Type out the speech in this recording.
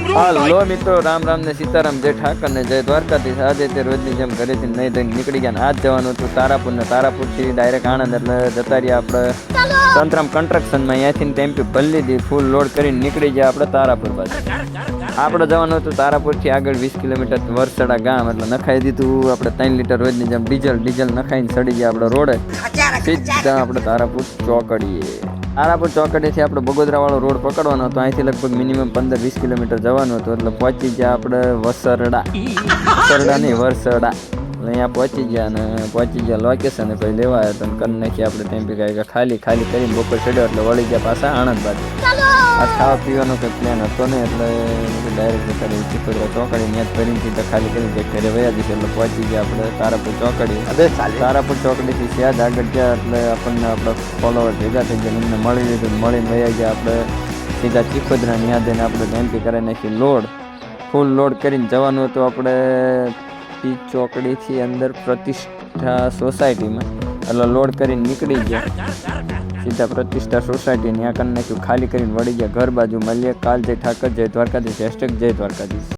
હાલો મિત્રો, રામ રામ ને સીતારામ, જય ઠાકર ને જય દ્વારકાધીશ. આજે તે રોજની જેમ ઘરેથી નહીં ધોઈને નીકળી ગયા. આજ જવાનું હતું તારાપુર ને તારાપુરથી ડાયરેક્ટ આણંદ, એટલે જતા રહ્યા આપણે સંતરામ કન્સ્ટ્રક્શનમાં. અહીંયાથી ટેમ્પી ભરી લીધી, ફૂલ લોડ કરીને નીકળી ગયા આપણે તારાપુર બાજુ. આપણે જવાનું હતું તારાપુરથી આગળ 20 કિલોમીટર વરસડા ગામ, એટલે નખાઈ દીધું આપણે 3 લીટર રોજની જેમ ડીઝલ નખાઈને સડી ગયા આપણે રોડે. સીધા આપણે તારાપુર ચોકડીએ. તારાપુર ચોકડીથી આપણે બગોદરા વાળો રોડ પકડવાનો હતો. અહીંથી લગભગ મિનિમમ 15-20 કિલોમીટર જવાનું હતું. એટલે પહોંચી ગયા આપણે વરસડા નહીં વરસડા. એટલે અહીંયા પહોંચી ગયા લોકેશન પછી લેવા આવ્યા હતા. કરી નાખી આપણે ટેમ્પી કાંઈ ખાલી કરીને બપોર ચડ્યો એટલે વળી ગયા પાછા આણંદ બાજુ. આ ખાવા પીવાનો કંઈ પ્લાન હતો ને, એટલે ડાયરેક્ટ જતા રહી ચીખોદરા ચોકડી યાદ કરીને ખાલી કરીને ઘરે વયા દીધી. એટલે પહોંચી ગયા આપણે તારાપુર ચોકડી. તારાપુર ચોકડીથી સહેજ આગળ ગયા એટલે આપણને આપણા ફોલોવર ભેગા થઈ ગયા, એમને મળી લીધું. મળીને વયા ગયા આપણે સીધા ચીખોદરાની યાદ એને આપણે ટેમ્પી કરી નાખી લોડ. ફૂલ લોડ કરીને જવાનું હતું આપણે ચોકડીથી અંદર પ્રતિષ્ઠા સોસાયટીમાં. એટલે લોડ કરીને નીકળી ગયા સીધા પ્રતિષ્ઠા સોસાયટી. ત્યાં કરી નાખ્યું, ખાલી કરીને વળી ગયા ઘર બાજુ. મળીએ કાલ. જય ઠાકર, જય દ્વારકાધીશ. #જય દ્વારકાધીશ.